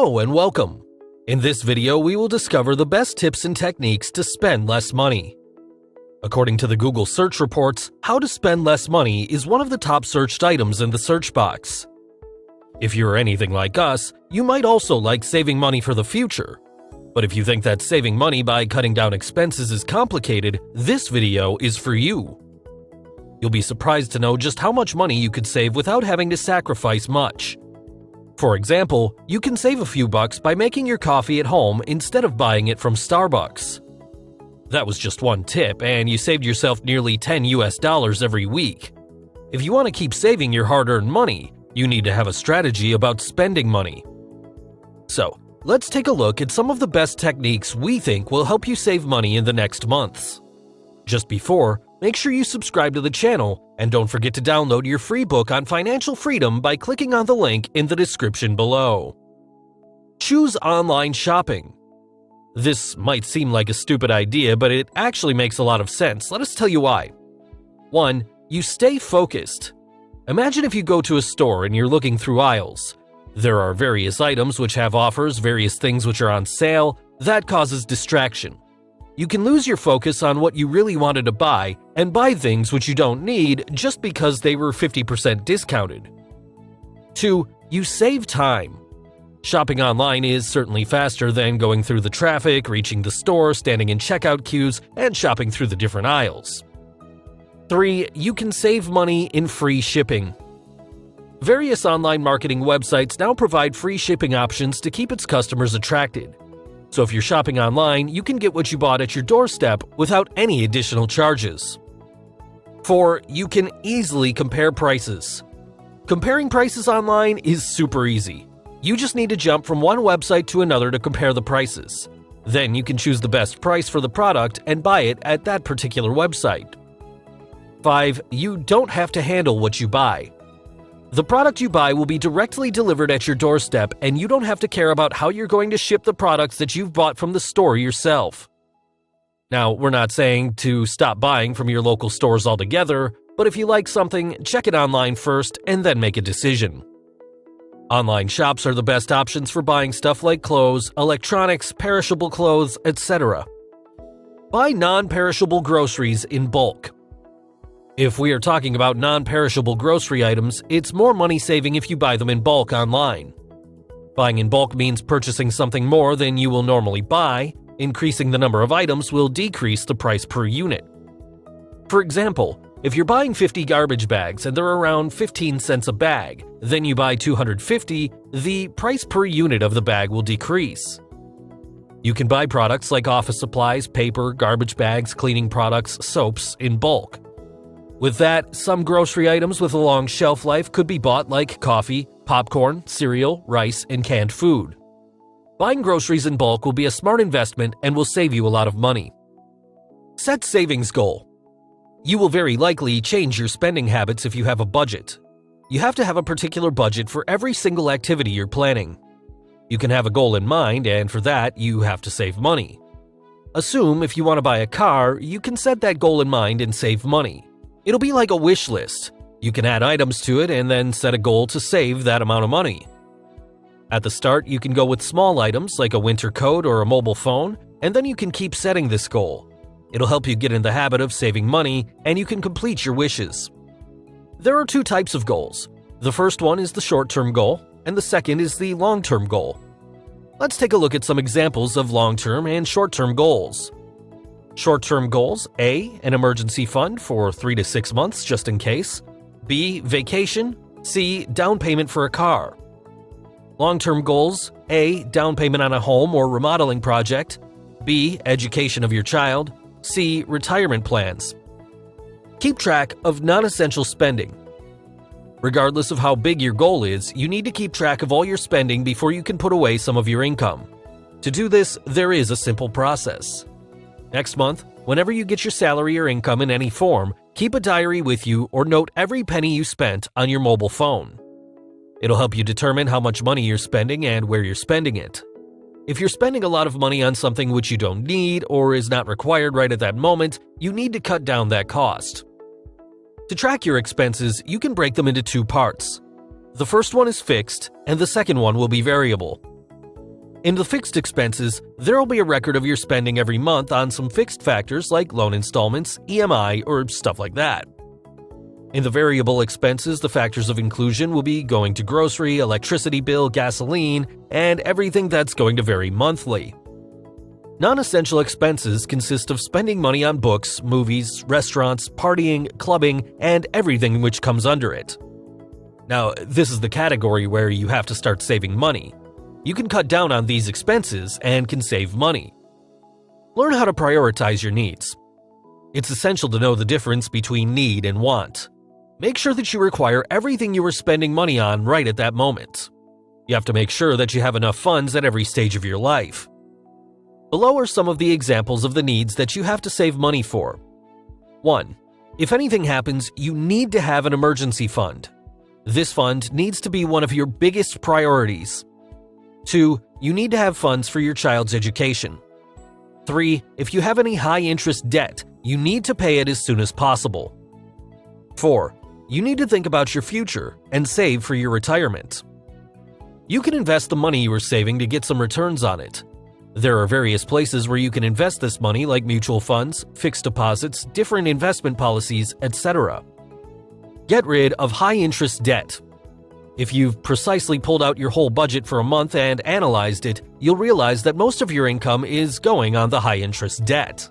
Hello and welcome. In this video, we will discover the best tips and techniques to spend less money. According to the Google search reports, how to spend less money is one of the top searched items in the search box. If you're anything like us, you might also like saving money for the future. But if you think that saving money by cutting down expenses is complicated, this video is for you. You'll be surprised to know just how much money you could save without having to sacrifice much. For example, you can save a few bucks by making your coffee at home instead of buying it from Starbucks. That was just one tip, and you saved yourself nearly $10 every week. If you want to keep saving your hard-earned money, you need to have a strategy about spending money. So, let's take a look at some of the best techniques we think will help you save money in the next months. Just before, make sure you subscribe to the channel and don't forget to download your free book on financial freedom by clicking on the link in the description below. Choose online shopping. This might seem like a stupid idea, but it actually makes a lot of sense. Let us tell you why. 1. You stay focused. Imagine if you go to a store and you're looking through aisles. There are various items which have offers, various things which are on sale. That causes distraction. You can lose your focus on what you really wanted to buy and buy things which you don't need just because they were 50% discounted. 2. You save time. Shopping online is certainly faster than going through the traffic, reaching the store, standing in checkout queues, and shopping through the different aisles. 3. You can save money in free shipping. Various online marketing websites now provide free shipping options to keep its customers attracted. So if you're shopping online, you can get what you bought at your doorstep without any additional charges. 4. You can easily compare prices. Comparing prices online is super easy. You just need to jump from one website to another to compare the prices. Then you can choose the best price for the product and buy it at that particular website. 5. You don't have to handle what you buy. The product you buy will be directly delivered at your doorstep, and you don't have to care about how you're going to ship the products that you've bought from the store yourself. Now, we're not saying to stop buying from your local stores altogether, but if you like something, check it online first and then make a decision. Online shops are the best options for buying stuff like clothes, electronics, perishable clothes, etc. Buy non-perishable groceries in bulk. If we are talking about non-perishable grocery items, it's more money saving if you buy them in bulk online. Buying in bulk means purchasing something more than you will normally buy. Increasing the number of items will decrease the price per unit. For example, if you're buying 50 garbage bags and they're around 15 cents a bag, then you buy 250, the price per unit of the bag will decrease. You can buy products like office supplies, paper, garbage bags, cleaning products, soaps in bulk. With that, some grocery items with a long shelf life could be bought like coffee, popcorn, cereal, rice, and canned food. Buying groceries in bulk will be a smart investment and will save you a lot of money. Set savings goal. You will very likely change your spending habits if you have a budget. You have to have a particular budget for every single activity you're planning. You can have a goal in mind, and for that, you have to save money. Assume if you want to buy a car, you can set that goal in mind and save money. It'll be like a wish list. You can add items to it and then set a goal to save that amount of money. At the start, you can go with small items like a winter coat or a mobile phone, and then you can keep setting this goal. It'll help you get in the habit of saving money, and you can complete your wishes. There are two types of goals. The first one is the short-term goal, and the second is the long-term goal. Let's take a look at some examples of long-term and short-term goals. Short-term goals: A. An emergency fund for 3 to 6 months just in case. B. Vacation. C. Down payment for a car. Long-term goals: A. Down payment on a home or remodeling project. B. Education of your child. C. Retirement plans. Keep track of non-essential spending. Regardless of how big your goal is, you need to keep track of all your spending before you can put away some of your income. To do this, there is a simple process. Next month, whenever you get your salary or income in any form, keep a diary with you or note every penny you spent on your mobile phone. It'll help you determine how much money you're spending and where you're spending it. If you're spending a lot of money on something which you don't need or is not required right at that moment, you need to cut down that cost. To track your expenses, you can break them into two parts. The first one is fixed, and the second one will be variable. In the fixed expenses, there will be a record of your spending every month on some fixed factors like loan installments, EMI, or stuff like that. In the variable expenses, the factors of inclusion will be going to grocery, electricity bill, gasoline, and everything that's going to vary monthly. Non-essential expenses consist of spending money on books, movies, restaurants, partying, clubbing, and everything which comes under it. Now, this is the category where you have to start saving money. You can cut down on these expenses and can save money. Learn how to prioritize your needs. It's essential to know the difference between need and want. Make sure that you require everything you are spending money on right at that moment. You have to make sure that you have enough funds at every stage of your life. Below are some of the examples of the needs that you have to save money for. 1. If anything happens, you need to have an emergency fund. This fund needs to be one of your biggest priorities. 2. You need to have funds for your child's education. 3. If you have any high-interest debt, you need to pay it as soon as possible. 4. You need to think about your future and save for your retirement. You can invest the money you are saving to get some returns on it. There are various places where you can invest this money like mutual funds, fixed deposits, different investment policies, etc. Get rid of high-interest debt. If you've precisely pulled out your whole budget for a month and analyzed it, you'll realize that most of your income is going on the high-interest debt.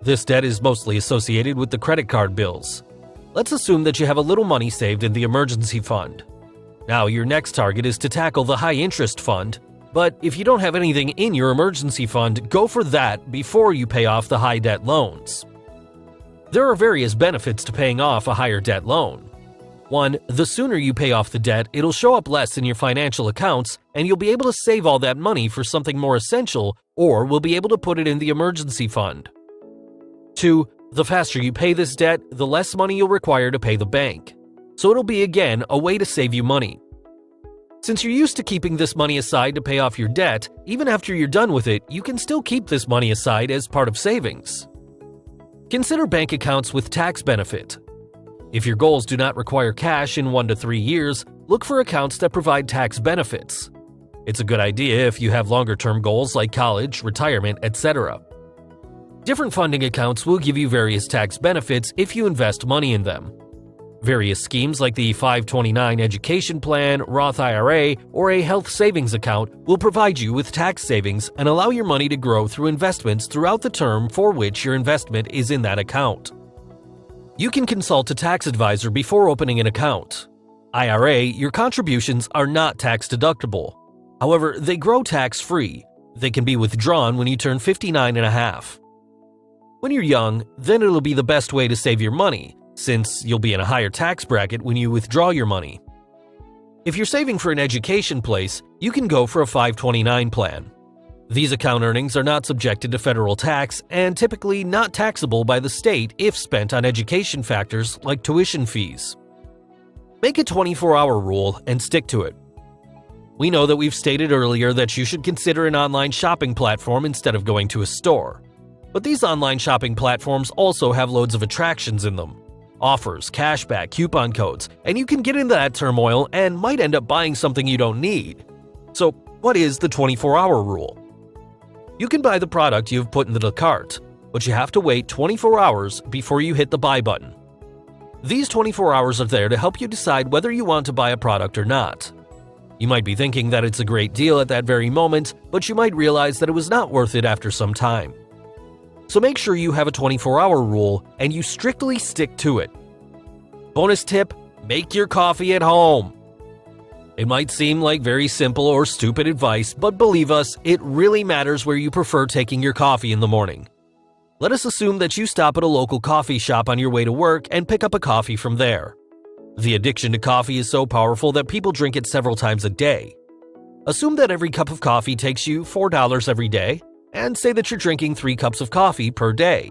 This debt is mostly associated with the credit card bills. Let's assume that you have a little money saved in the emergency fund. Now, your next target is to tackle the high-interest fund, but if you don't have anything in your emergency fund, go for that before you pay off the high-debt loans. There are various benefits to paying off a higher debt loan. 1. The sooner you pay off the debt, it'll show up less in your financial accounts, and you'll be able to save all that money for something more essential, or will be able to put it in the emergency fund. 2. The faster you pay this debt, the less money you'll require to pay the bank. So it'll be, again, a way to save you money. Since you're used to keeping this money aside to pay off your debt, even after you're done with it, you can still keep this money aside as part of savings. Consider bank accounts with tax benefit. If your goals do not require cash in 1 to 3 years, look for accounts that provide tax benefits. It's a good idea if you have longer-term goals like college, retirement, etc. Different funding accounts will give you various tax benefits if you invest money in them. Various schemes like the 529 education plan, Roth IRA, or a health savings account will provide you with tax savings and allow your money to grow through investments throughout the term for which your investment is in that account. You can consult a tax advisor before opening an account. IRA, your contributions are not tax deductible. However, they grow tax-free. They can be withdrawn when you turn 59 and a half. When you're young, then it'll be the best way to save your money, since you'll be in a higher tax bracket when you withdraw your money. If you're saving for an education place, you can go for a 529 plan. These account earnings are not subjected to federal tax and typically not taxable by the state if spent on education factors like tuition fees. Make a 24-hour rule and stick to it. We know that we've stated earlier that you should consider an online shopping platform instead of going to a store. But these online shopping platforms also have loads of attractions in them. Offers, cashback, coupon codes, and you can get into that turmoil and might end up buying something you don't need. So, what is the 24-hour rule? You can buy the product you've put into the cart, but you have to wait 24 hours before you hit the buy button. These 24 hours are there to help you decide whether you want to buy a product or not. You might be thinking that it's a great deal at that very moment, but you might realize that it was not worth it after some time. So make sure you have a 24-hour rule and you strictly stick to it. Bonus tip: make your coffee at home. It might seem like very simple or stupid advice, but believe us, it really matters where you prefer taking your coffee in the morning. Let us assume that you stop at a local coffee shop on your way to work and pick up a coffee from there. The addiction to coffee is so powerful that people drink it several times a day. Assume that every cup of coffee takes you $4 every day, and say that you're drinking 3 cups of coffee per day.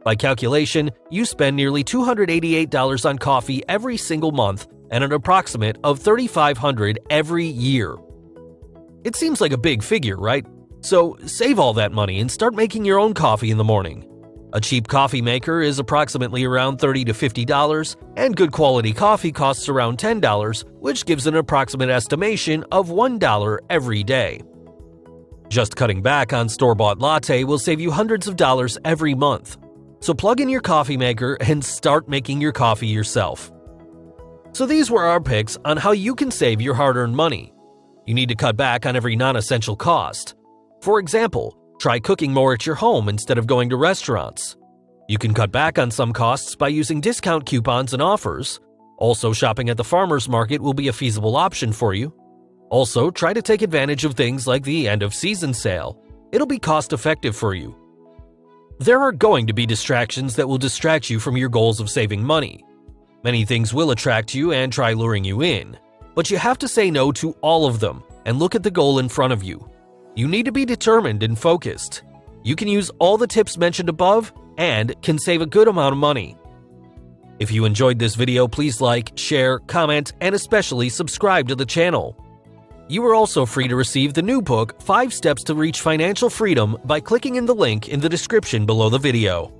By calculation, you spend nearly $288 on coffee every single month and an approximate of $3,500 every year. It seems like a big figure, right? So save all that money and start making your own coffee in the morning. A cheap coffee maker is approximately around $30 to $50, and good quality coffee costs around $10, which gives an approximate estimation of $1 every day. Just cutting back on store-bought latte will save you hundreds of dollars every month. So plug in your coffee maker and start making your coffee yourself. So these were our picks on how you can save your hard-earned money. You need to cut back on every non-essential cost. For example, try cooking more at your home instead of going to restaurants. You can cut back on some costs by using discount coupons and offers. Also, shopping at the farmer's market will be a feasible option for you. Also, try to take advantage of things like the end-of-season sale. It'll be cost-effective for you. There are going to be distractions that will distract you from your goals of saving money. Many things will attract you and try luring you in, but you have to say no to all of them and look at the goal in front of you. You need to be determined and focused. You can use all the tips mentioned above and can save a good amount of money. If you enjoyed this video, please like, share, comment, and especially subscribe to the channel. You are also free to receive the new book, 5 Steps to Reach Financial Freedom, by clicking in the link in the description below the video.